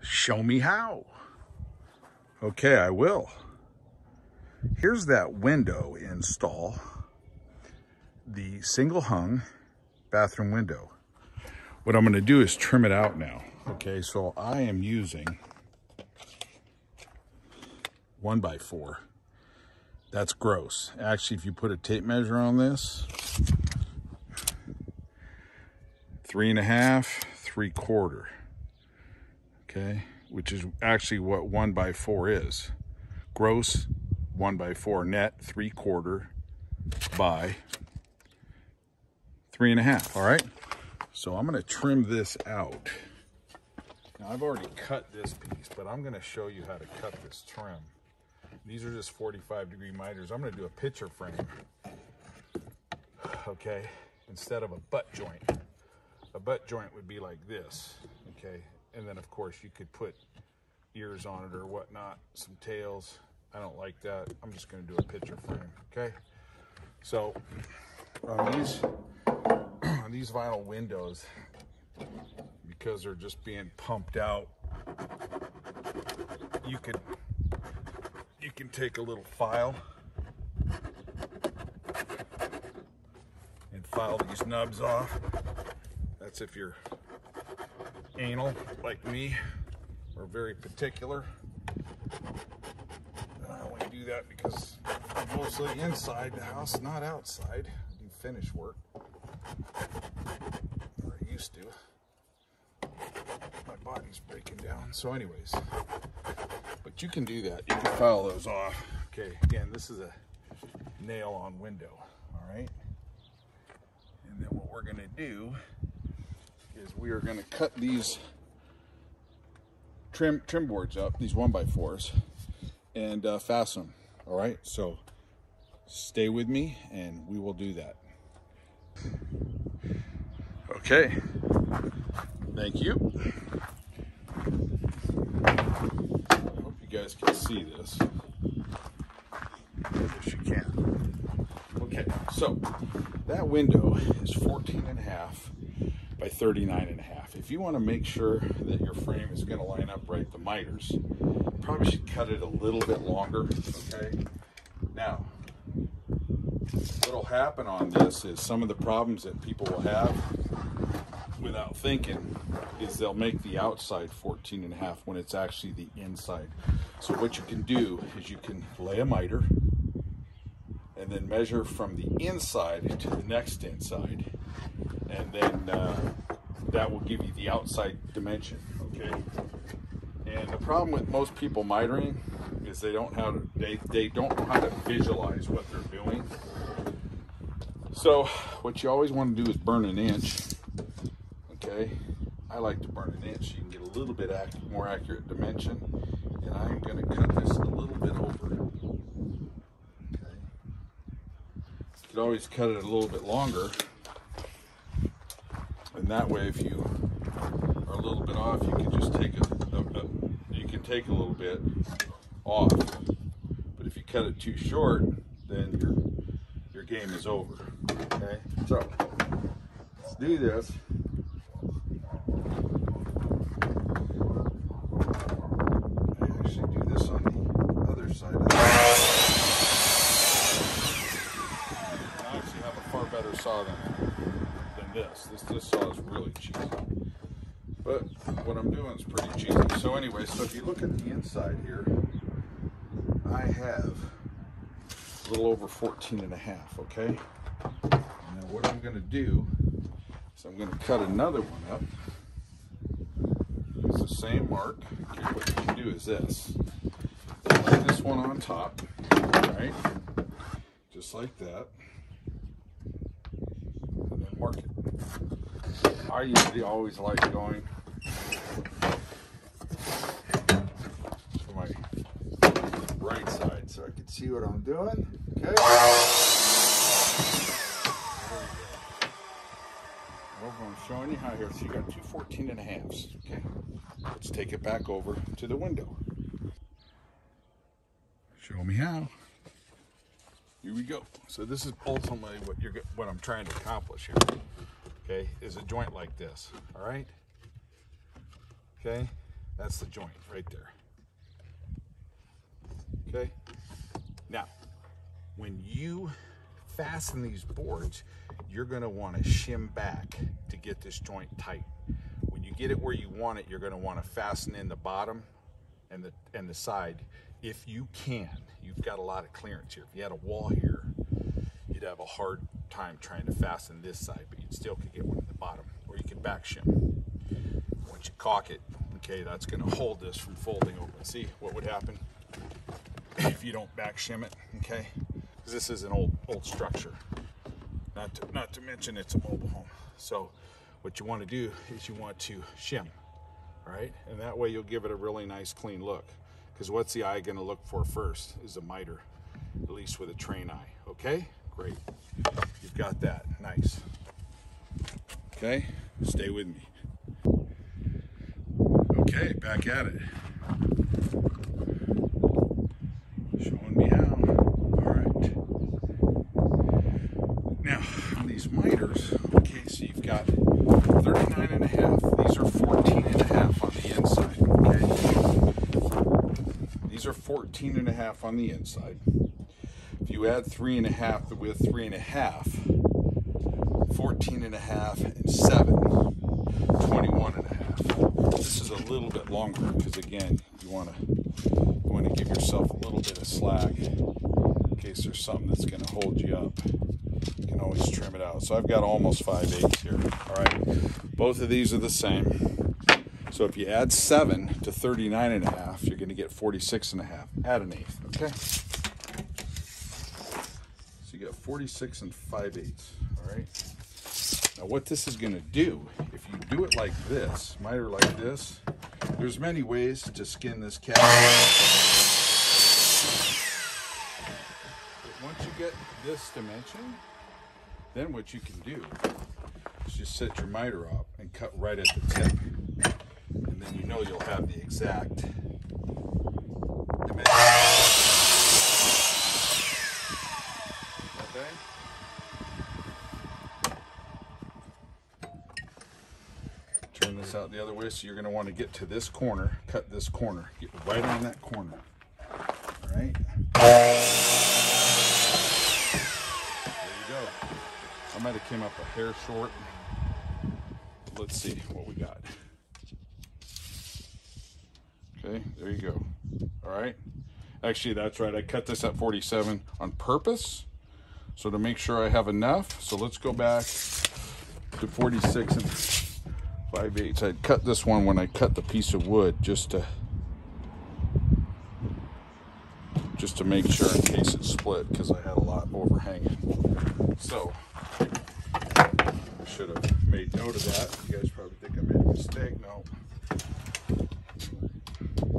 Show me how. Okay, I will. Here's that window install, the single hung bathroom window. What I'm going to do is trim it out now. Okay, so I am using 1x4. That's gross. Actually, if you put a tape measure on this, 3.5, 3/4. Okay, which is actually what 1x4 is. Gross 1x4, net 3/4 by 3.5. All right, so I'm going to trim this out. Now I've already cut this piece, but I'm going to show you how to cut this trim. These are just 45-degree miters. I'm going to do a picture frame, okay, instead of a butt joint. A butt joint would be like this, okay, and then of course you could put ears on it or whatnot, some tails. I don't like that. I'm just going to do a picture frame, okay? So on these vinyl windows, because they're just being pumped out, you can take a little file and file these nubs off. That's if you're anal like me or very particular. I only do that because I'm mostly inside the house, not outside. I do finish work, or I used to. My body's breaking down. So anyways, but you can do that. You can file those off. Okay, again, this is a nail-on window, all right? And then what we're gonna do is we are gonna cut these trim boards up, these 1x4s, and fasten them, all right? So stay with me and we will do that. Okay, thank you. I hope you guys can see this. Yes, you can. Okay, so that window is 14.5 by 39.5. If you want to make sure that your frame is going to line up right, the miters, you probably should cut it a little bit longer, okay? Now, what'll happen on this is some of the problems that people will have without thinking is they'll make the outside 14.5 when it's actually the inside. So what you can do is you can lay a miter and then measure from the inside to the next inside, and then that will give you the outside dimension, okay? And the problem with most people mitering is they don't know how to visualize what they're doing. So what you always want to do is burn an inch, okay? I like to burn an inch. You can get a little bit more accurate dimension, and I'm going to cut this a little bit over. Okay. You could always cut it a little bit longer, and that way, if you are a little bit off, you can just take take a little bit off. But if you cut it too short, then your game is over. Okay, so let's do this. I actually do this on the other side of the I actually have a far better saw than this. This saw is really cheap. But what I'm doing is pretty cheesy. So anyway, so if you look at the inside here, I have a little over 14.5, okay? Now what I'm gonna do is I'm gonna cut another one up. It's the same mark. Okay, what you can do is this. Lay this one on top, right? Just like that. And then mark it. I usually always like going to my right side so I can see what I'm doing. Okay. Well, I'm showing you how here. So you got two 14.5s. Okay. Let's take it back over to the window. Show me how. Here we go. So this is ultimately what I'm trying to accomplish here. Okay, is a joint like this, all right? Okay, That's the joint right there. Okay. Now, when you fasten these boards, you're going to want to shim back to get this joint tight. When you get it where you want it, you're going to want to fasten in the bottom and the side if you can. You've got a lot of clearance here. If you had a wall here, you'd have a hard time trying to fasten this side, but you still could get one in the bottom, or you can back shim. Once you caulk it, okay, that's going to hold this from folding open. See what would happen if you don't back shim it, okay? Because this is an old structure. Not to mention it's a mobile home. So what you want to do is you want to shim, all right? And that way you'll give it a really nice clean look. Because what's the eye going to look for first is a miter, at least with a train eye, okay? Great. You've got that. Nice. Okay, stay with me. Okay, back at it. Showing me how. All right. Now, on these miters, okay, so you've got 39 and a half. These are 14 and a half on the inside, okay? These are 14 and a half on the inside. If you add 3 and a half with 3 and a half, 14 and a half and 7, 21 and a half. This is a little bit longer because again, you want to give yourself a little bit of slack in case there's something that's going to hold you up. You can always trim it out. So I've got almost 5/8 here. All right, both of these are the same. So if you add 7 to 39 and a half, you're going to get 46 and a half. Add an eighth, okay? So you got 46 and 5/8. All right. Now what this is going to do, if you do it like this, miter like this, there's many ways to skin this cat. But once you get this dimension, then what you can do is just set your miter up and cut right at the tip. And then you know you'll have the exact dimension. Okay? Turn this out the other way, so you're going to want to get to this corner, cut this corner, get right on that corner. All right? There you go. I might have came up a hair short. Let's see what we got. Okay, there you go. All right. Actually, that's right. I cut this at 47 on purpose, so to make sure I have enough. So let's go back to 46 and 5/8. I cut this one when I cut the piece of wood just to make sure in case it split, because I had a lot overhanging. So I should have made note of that. You guys probably think I made a mistake. No.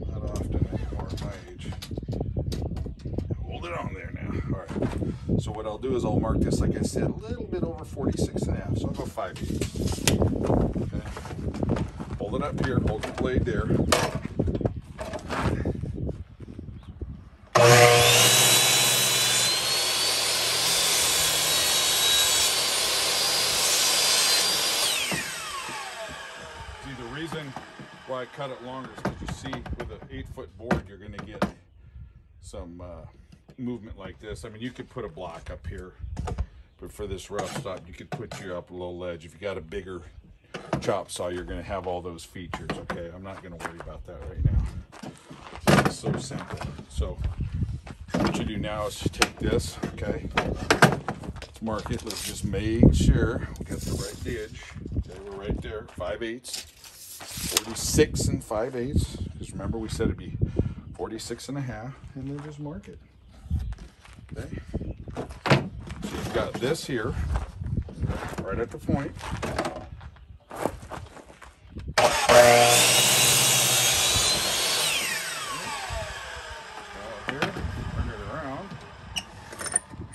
Not often anymore at my age. Hold it on there now. All right. So what I'll do is I'll mark this, like I said, a little bit over 46 and a half. So I'll go 5/8. Okay. Hold it up here. Hold the blade there. See, the reason why I cut it longer is because you see with an 8-foot board you're going to get some movement like this. I mean, you could put a block up here, but for this rough stop you could put you up a little ledge. If you got a bigger chop saw, you're going to have all those features. Okay, I'm not going to worry about that right now. It's so simple. So what you do now is you take this, okay, let's mark it. Let's just make sure we got the right ditch. Okay, we're right there. 5/8. 46 and 5/8, because remember we said it'd be 46 and a half, and then just mark it. Okay, so you've got this here right at the point. Here, turn it around.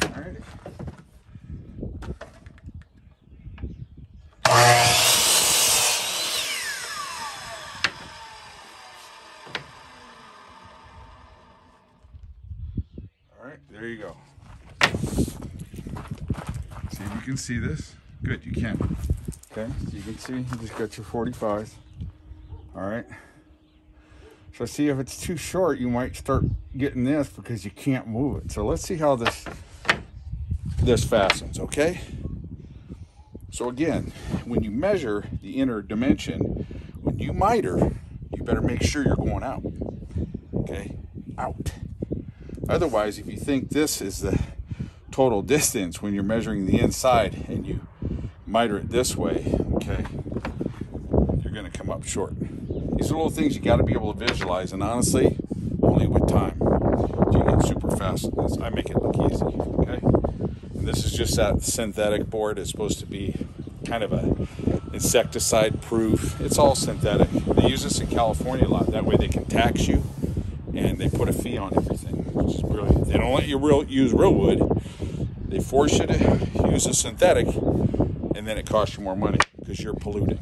All right. There you go. See if you can see this. Good, you can. Okay, so you can see you just got your 45. All right. So see, if it's too short, you might start getting this because you can't move it. So let's see how this fastens, okay? So again, when you measure the inner dimension, when you miter, you better make sure you're going out, okay? Out. Otherwise, if you think this is the total distance when you're measuring the inside and you miter it this way, okay, you're gonna come up short. These are little things you gotta be able to visualize, and honestly, only with time do you get super fast at this. I make it look easy, okay? And this is just that synthetic board. It's supposed to be kind of a insecticide proof. It's all synthetic. They use this in California a lot. That way they can tax you and they put a fee on everything, which is brilliant. They don't let you use real wood. They force you to use a synthetic, and then it costs you more money because you're polluting.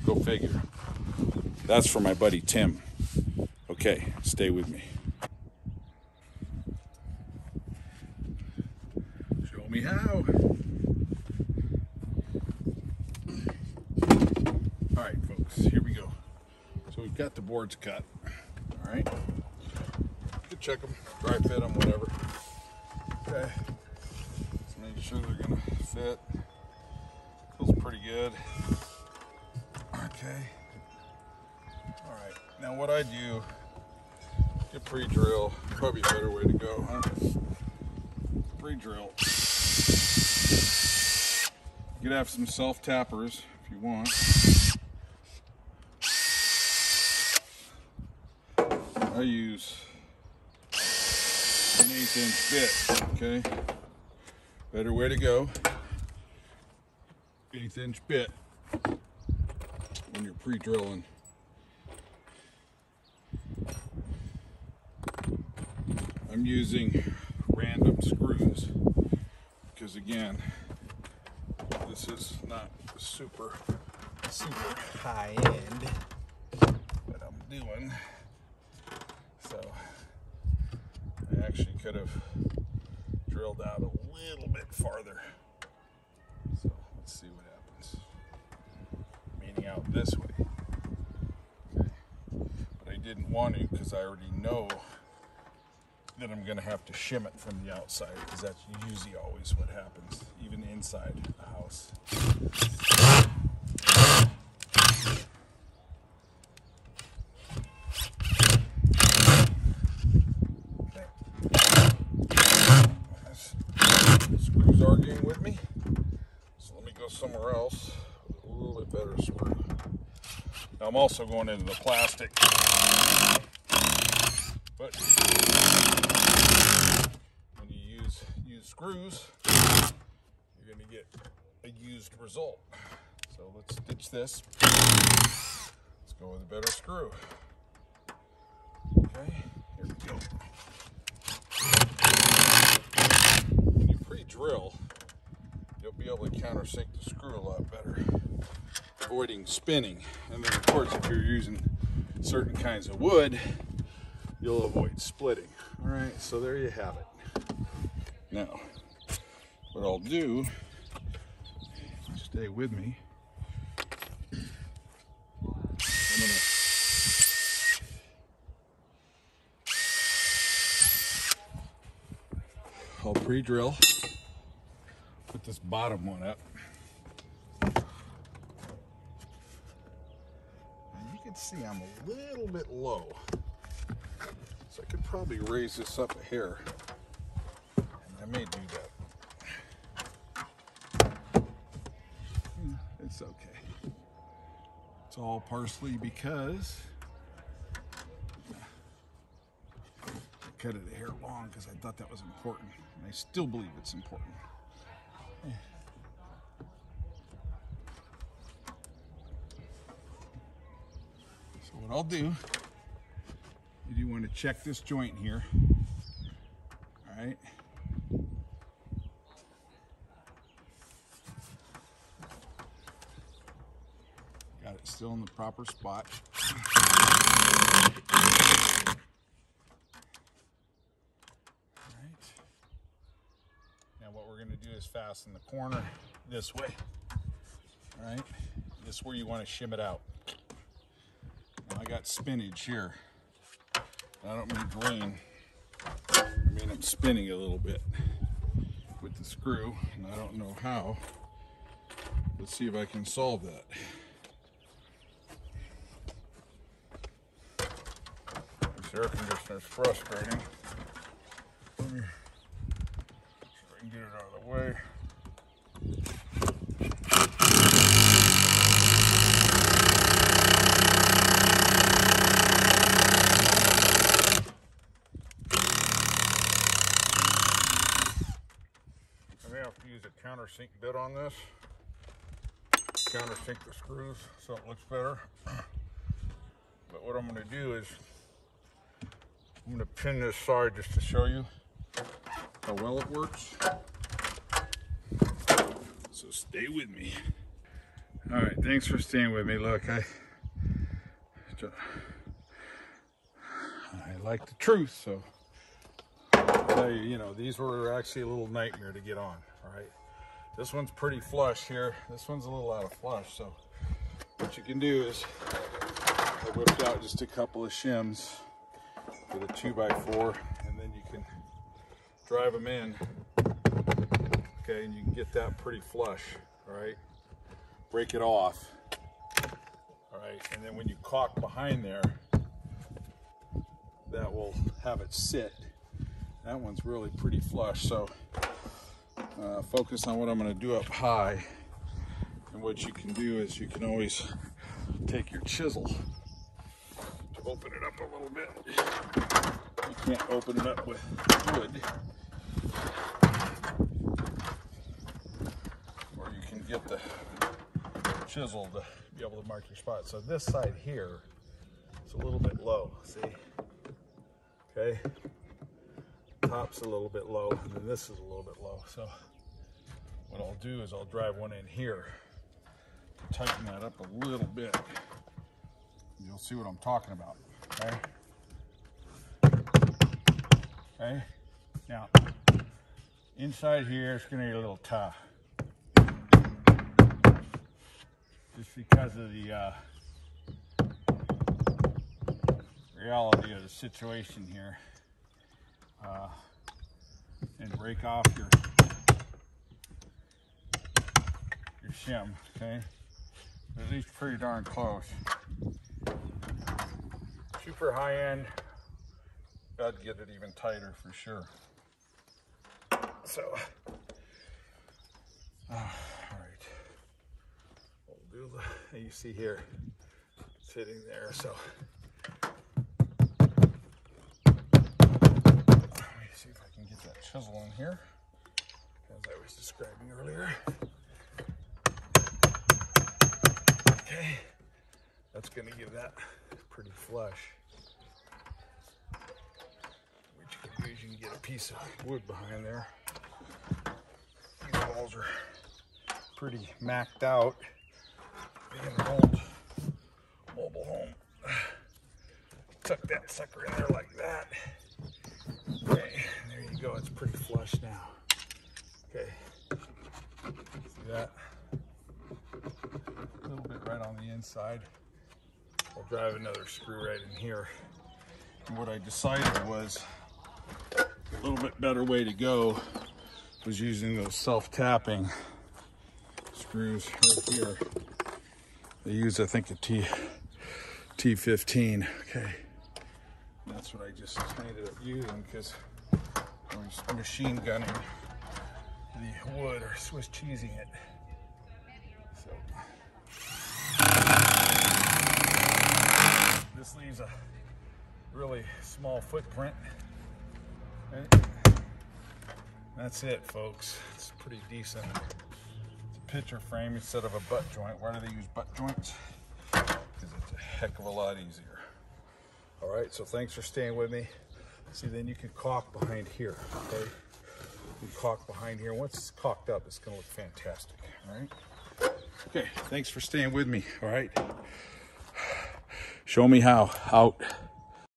Go figure. That's for my buddy Tim. Okay, stay with me. Show me how. All right, folks, here we go. So we've got the boards cut. All right. You can check them, dry fit them, whatever. Okay. Just make sure they're gonna fit. Feels pretty good. Okay. All right. Now what I do, get pre-drill. Probably a better way to go, huh? Pre-drill. You could have some self-tappers if you want. I use an 1/8" bit, okay? Better way to go. 1/8" bit when you're pre-drilling. I'm using random screws because again, this is not super high end that I'm doing. So I actually could have drilled out a little bit farther. So let's see what happens. Meaning out this way. Okay. But I didn't want to because I already know that I'm going to have to shim it from the outside, because that's usually always what happens, even inside the house. Screws arguing with me, so let me go somewhere else with a little bit better screw. Now I'm also going into the plastic, but when you use screws, you're going to get a used result. So let's ditch this. Let's go with a better screw. Okay, here we go. When you pre-drill, you'll be able to countersink the screw a lot better, avoiding spinning. And then of course, if you're using certain kinds of wood, you'll avoid splitting. All right, so there you have it. Now, what I'll do, stay with me. I'll pre-drill, put this bottom one up. And you can see I'm a little bit low. So I could probably raise this up a hair. And I may do that. It's okay. It's all partially because I cut it a hair long because I thought that was important. And I still believe it's important. So what I'll do, you do want to check this joint here. All right. Got it still in the proper spot. Now what we're going to do is fasten the corner this way. All right, this is where you want to shim it out. Now I got spinach here. I don't mean to lean. I mean I'm spinning a little bit with the screw, and I don't know how. Let's see if I can solve that. This air conditioner is frustrating. Let me see if I can get it out of the way. I may have to use a countersink bit on this. Countersink the screws so it looks better. But what I'm going to do is I'm going to pin this side just to show you how well it works. So stay with me. All right, thanks for staying with me. Look, I like the truth, so I'll tell you, you know, these were actually a little nightmare to get on. All right, this one's pretty flush here. This one's a little out of flush. So what you can do is I whipped out just a couple of shims with a 2x4, and then you can drive them in. Okay, and you can get that pretty flush. All right, break it off. All right, and then when you caulk behind there, that will have it sit. That one's really pretty flush. So focus on what I'm going to do up high. And what you can do is you can always take your chisel to open it up a little bit. You can't open it up with wood. Or you can get the chisel to be able to mark your spot. So this side here is a little bit low, see? Okay, top's a little bit low, and then this is a little bit low. So what I'll do is I'll drive one in here, tighten that up a little bit. You'll see what I'm talking about, okay? Okay, now, inside here, it's gonna get a little tough. Just because of the reality of the situation here. And break off your shim, okay? But at least pretty darn close. Super high end, got to get it even tighter for sure. So, all right, we'll do the, you see here, it's hitting there, so. See if I can get that chisel in here, as I was describing earlier. Okay, that's going to give that pretty flush. What you can do is you can get a piece of wood behind there. The walls are pretty macked out. Being an old mobile home, tuck that sucker in there like that. Okay, there you go, it's pretty flush now. Okay, see that? A little bit right on the inside. I'll drive another screw right in here. And what I decided was a little bit better way to go was using those self-tapping screws right here. They use, I think, a T15, okay. That's what I just ended up using because I was machine gunning the wood or Swiss cheesing it. So this leaves a really small footprint. Okay. That's it, folks. It's pretty decent. It's a picture frame instead of a butt joint. Why do they use butt joints? Because it's a heck of a lot easier. All right, so thanks for staying with me. See, then you can caulk behind here, okay? You can caulk behind here. Once it's caulked up, it's gonna look fantastic, all right? Okay, thanks for staying with me, all right? Show me how, out.